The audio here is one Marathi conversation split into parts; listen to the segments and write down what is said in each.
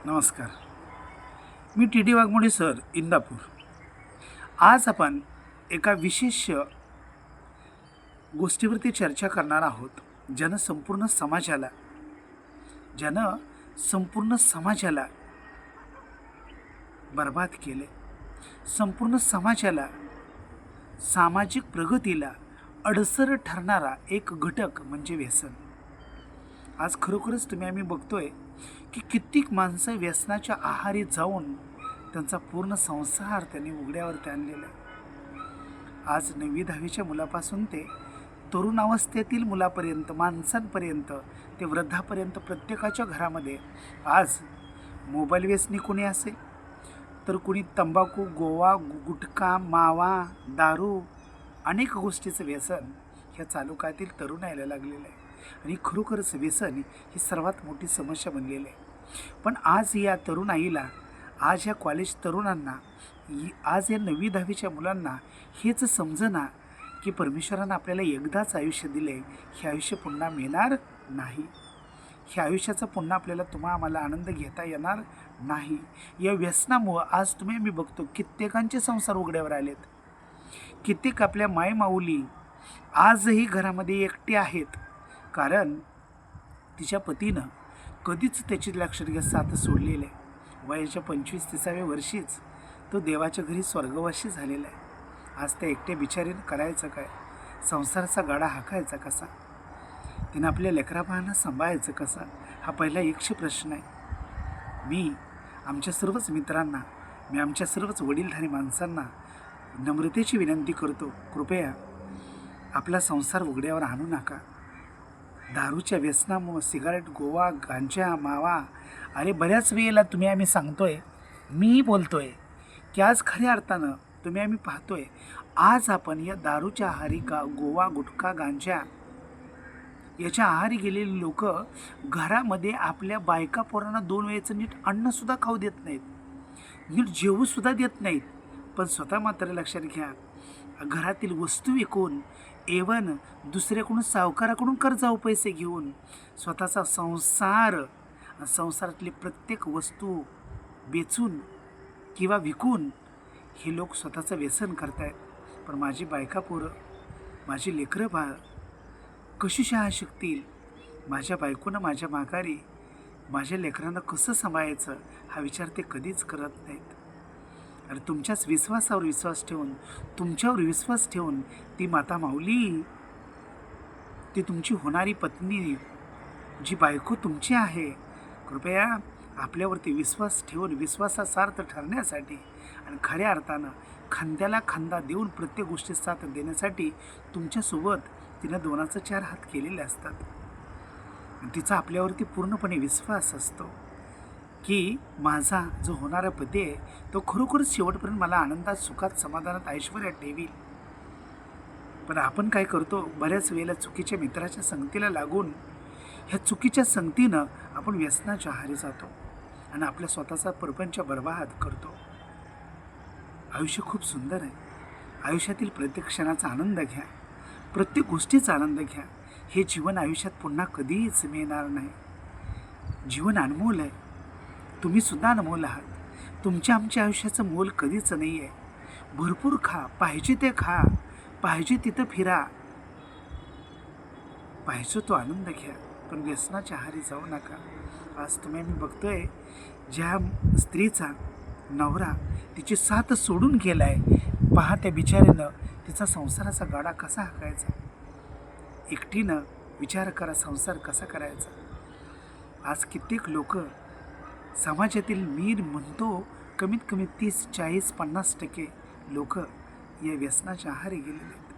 नमस्कार. मी T D Waghmode sir, Indapur. आज आपण एका विशेष गोष्टीवरती चर्चा करणार आहोत, ज्यानं संपूर्ण समाजाला बर्बाद केले. संपूर्ण समाजाला, सामाजिक प्रगतीला अडसर ठरणारा एक घटक म्हणजे व्यसन. आज खरोखरच आम्ही बघतोय की कित्येक माणसं व्यसनाच्या आहारी जाऊन त्यांचा पूर्ण संसार त्यांनी उघड्यावरती आणलेला आहे. आज 9वी-10वीच्या मुलापासून ते तरुण अवस्थेतील मुलापर्यंत, माणसांपर्यंत ते वृद्धापर्यंत प्रत्येकाच्या घरामध्ये आज मोबाईल व्यसनी कोणी असेल तर कुणी तंबाखू, गोवा, गुटखा, मावा, दारू, अनेक गोष्टीचं व्यसन ह्या चालू काळातील तरुण यायला लागलेलं आहे. आणि खरोखरच व्यसन ही सर्वात मोठी समस्या बनलेली आहे. पण आज या तरुण आईला, आज या कॉलेज तरुणांना, आज या 9वी-10वीच्या मुलांना हेच समजना की परमेश्वरानं आपल्याला एकदाच आयुष्य दिले, हे आयुष्य पुन्हा मिळणार नाही. ह्या आयुष्याचा पुन्हा आपल्याला आम्हाला आनंद घेता येणार नाही. या व्यसनामुळं आज आम्ही बघतो कित्येकांचे संसार उघड्यावर आलेत. कित्येक आपल्या मायमाऊली आजही घरामध्ये एकटे आहेत, कारण तिच्या पतीनं कधीच त्याची लक्षात साथ सोडलेलं आहे. वयाच्या 25-30व्या वर्षीच तो देवाच्या घरी स्वर्गवासी झालेला आहे. आज त्या एकट्या बिचारीनं करायचं काय? संसाराचा गाडा हाकायचा कसा? तिनं आपल्या लेकराबाळांना सांभाळायचं कसा? हा पहिला 100 प्रश्न आहे. मी आमच्या सर्वच मित्रांना, मी आमच्या सर्वच वडीलधारी माणसांना नम्रतेची विनंती करतो, कृपया आपला संसार उघड्यावर आणू नका. दारूच्या व्यसनामुळं, सिगारेट, गोवा, गांजा, मावा, अरे बऱ्याच वेळेला आम्ही सांगतोय, मी बोलतोय की आज खऱ्या अर्थानं आम्ही पाहतोय, आज आपण या दारूच्या आहारी, गोवा, गुटखा, गांजा याच्या आहारी गेलेली लोक घरामध्ये आपल्या बायका पोरांना 2 वेळेचं नीट अन्नसुद्धा खाऊ देत नाहीत, नीट जेवूसुद्धा देत नाहीत. पण स्वतः मात्र लक्षात घ्या, घरातील वस्तू विकून, एवन दुसऱ्याकडून, सावकाराकडून कर्जाऊ पैसे घेऊन स्वतःचा संसारातली प्रत्येक वस्तू बेचून किंवा विकून हे लोक स्वतःचं व्यसन करतायत. पण माझी बायका पोरं, माझी लेकरं बाळ कशी शाळा शिकतील? माझ्या बायकोनं माझ्या माघारी माझ्या लेकरांना कसं सांभाळायचं हा विचार ते कधीच करत नाहीत. आणि तुमच्याच विश्वासावर विश्वास ठेवून, तुमच्यावर विश्वास ठेवून ती माता माऊली, ती तुमची होणारी पत्नी, जी बायको तुमची आहे, कृपया आपल्यावरती विश्वास ठेवून विश्वासासार्थ ठरण्यासाठी आणि खऱ्या अर्थानं खांद्याला खांदा देऊन प्रत्येक गोष्टीत साथ देण्यासाठी तुमच्यासोबत तिनं 2चे 4 हात केलेले असतात. तिचा आपल्यावरती पूर्णपणे विश्वास असतो की माझा जो होणारा पती आहे तो खरोखरच शेवटपर्यंत मला आनंदात, सुखात, समाधानात, ऐश्वर्यात ठेवील. पण आपण काय करतो, बऱ्याच वेळेला चुकीच्या मित्राच्या संगतीला लागून, ह्या चुकीच्या संगतीनं आपण व्यसनाच्या आहारी जातो आणि आपल्या स्वतःचा प्रपंच बर्बाद करतो. आयुष्य खूप सुंदर आहे. आयुष्यातील प्रत्येक क्षणाचा आनंद घ्या, प्रत्येक गोष्टीचा आनंद घ्या. हे जीवन आयुष्यात पुन्हा कधीच मिळणार नाही. जीवन अनमोल आहे, तुम्हीसुद्धा अनमोल आहात. तुमच्या आमच्या आयुष्याचं मोल कधीच नाही आहे. भरपूर खा, पाहिजे ते खा, पाहिजे तिथं फिरा, पाहिजे तो आनंद घ्या, पण व्यसनाच्या आहारी जाऊ नका. आज आम्ही बघतोय, ज्या स्त्रीचा नवरा तिची साथ सोडून गेला आहे, पहा त्या बिचाऱ्यानं तिचा संसाराचा गाडा कसा हाकायचा. एकटीनं विचार करा, संसार कसा करायचा. आज कित्येक लोक समाजातील, मी म्हणतो कमीत कमी 30-40-50% लोक या व्यसनाच्या आहारी गेलेले आहेत.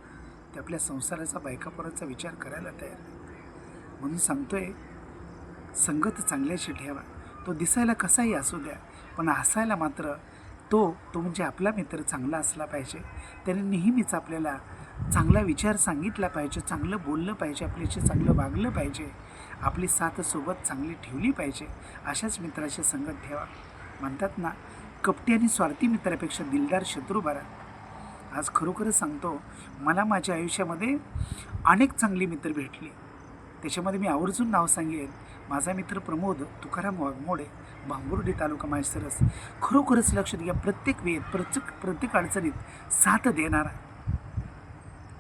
ते आपल्या संसाराचा, बायकापोराचा विचार करायला तयार नाही. म्हणून सांगतोय, संगत चांगल्याशी ठेवा. तो दिसायला कसाही असू द्या, पण हसायला मात्र तो म्हणजे आपला मित्र चांगला असला पाहिजे. त्याने नेहमीच आपल्याला चांगला विचार सांगितला पाहिजे, चांगलं बोललं पाहिजे, आपल्याशी चांगलं वागलं पाहिजे, आपली साथ सोबत चांगली ठेवली पाहिजे. अशाच मित्राची संगत ठेवा. म्हणतात ना, कपटी आणि स्वार्थी मित्रापेक्षा दिलदार शत्रू बरा. आज खरोखरच सांगतो, मला माझ्या आयुष्यामध्ये अनेक चांगली मित्र भेटली. त्याच्यामध्ये मी आवर्जून नाव सांगेन, माझा मित्र प्रमोद तुकाराम वाघमोडे, भांबुर्डी तालुका माळशिरस. खरोखरच लक्ष द्या, प्रत्येक वेळेत प्रत्येक अडचणीत साथ देणारा,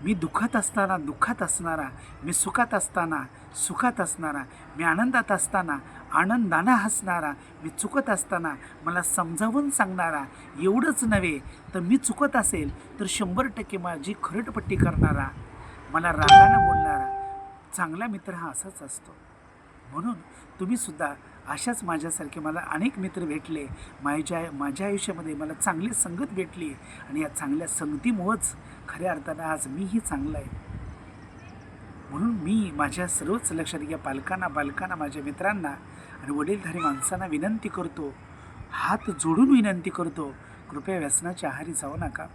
मी दुःखात असताना दुःखात असणारा, मी सुखात असताना सुखात असणारा, मी आनंदात असताना आनंदानं हसणारा, मी चुकत असताना मला समजावून सांगणारा, एवढंच नव्हे तर मी चुकत असेल तर 100% माझी खरटपट्टी करणारा, मला रागानं बोलणारा चांगला मित्र हा असाच असतो. म्हणून तुम्हीसुद्धा अशाच माझ्यासारखे मला अनेक मित्र भेटले. माझ्या आयुष्यामध्ये मला चांगली संगत भेटली आणि या चांगल्या संगतीमुळंच खऱ्या अर्थानं आज मीही चांगला आहे. म्हणून मी माझ्या सर्वच लक्षात घ्या बालकांना, माझ्या मित्रांना आणि वडीलधारी माणसांना विनंती करतो, हात जोडून विनंती करतो, कृपया व्यसनाच्या आहारी जाऊ नका.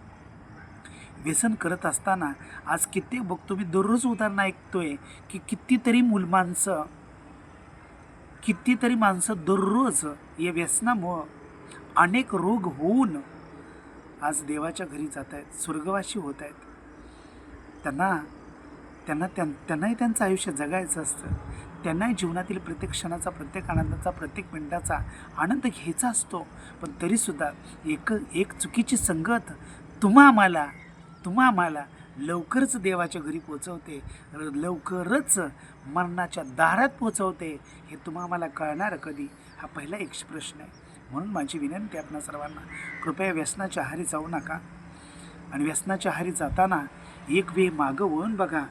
व्यसन करत असताना आज कित्येक बघतो मी, दररोज उदाहरणं ऐकतोय की कितीतरी माणसं दररोज या व्यसनामुळं अनेक रोग होऊन आज देवाच्या घरी जात आहेत, स्वर्गवासी होत आहेत. त्यांनाही त्यांचं आयुष्य जगायचं असतं. त्यांनाही जीवनातील प्रत्येक क्षणाचा, प्रत्येक आनंदाचा, प्रत्येक मिनिटाचा आनंद घ्यायचा असतो. पण तरीसुद्धा एक चुकीची संगत तुम्हा आम्हाला लवकरच देवाच्या घरी पोचवते, लवकरच मरणाच्या दारात पोचवते. हे तुम्हा आम्हाला कळणार कधी? हा पहिला एक प्रश्न आहे. म्हणून माझी विनंती आपणा सर्वांना, कृपया व्यसनाच्या आहारी जाऊ नका. आणि व्यसनाच्या आहारी जाताना एक वेळ मागं वळून बघा.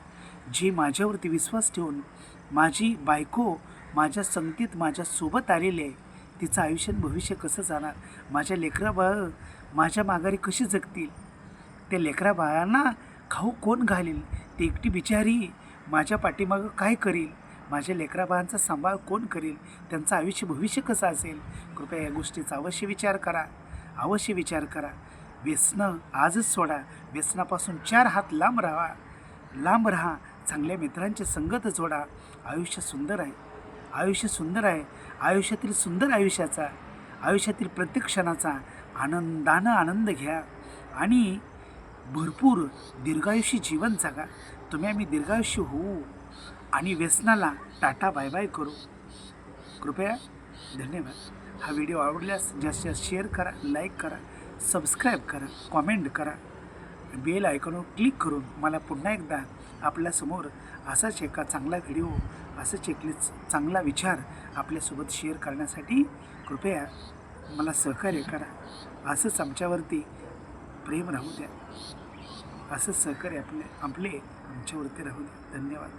जे माझ्यावरती विश्वास ठेवून माझी बायको माझ्या संगतीत माझ्यासोबत आलेली आहे, तिचं आयुष्य भविष्य कसं जाणार, माझ्या लेकराबाळ माझ्या माघारी कशी जगतील, त्या लेकराबाळांना खाऊ कोण घालील, ती एकटी बिचारी माझ्या पाठीमागं काय करील, माझ्या लेकराबाळांचा सांभाळ कोण करील, त्यांचं आयुष्य भविष्य कसं असेल. कृपया या गोष्टीचा अवश्य विचार करा. व्यसनं आजच सोडा. व्यसनापासून 4 हात लांब राहा. चांगल्या मित्रांची संगत जोडा. आयुष्य सुंदर आहे. आयुष्यातील सुंदर आयुष्यातील प्रत्येक क्षणाचा आनंदानं आनंद घ्या आणि भरपूर दीर्घायुष्य जीवन जगा. आम्ही दीर्घायुष्य होऊ आणि व्यसनाला टाटा बाय बाय करू. कृपया धन्यवाद. हा व्हिडिओ आवडल्यास जास्तीत जास्त शेअर करा, लाईक करा, सबस्क्राईब करा, कॉमेंट करा, बेल आयकॉनवर क्लिक करून मला पुन्हा एकदा आपल्यासमोर असाच एका चांगला व्हिडिओ, असंच एक चांगला विचार आपल्यासोबत शेअर करण्यासाठी कृपया मला सहकार्य करा. असंच आमच्यावरती प्रेम राहू द्या, असंच सहकार्य आमच्यावरती राहू द्या. धन्यवाद.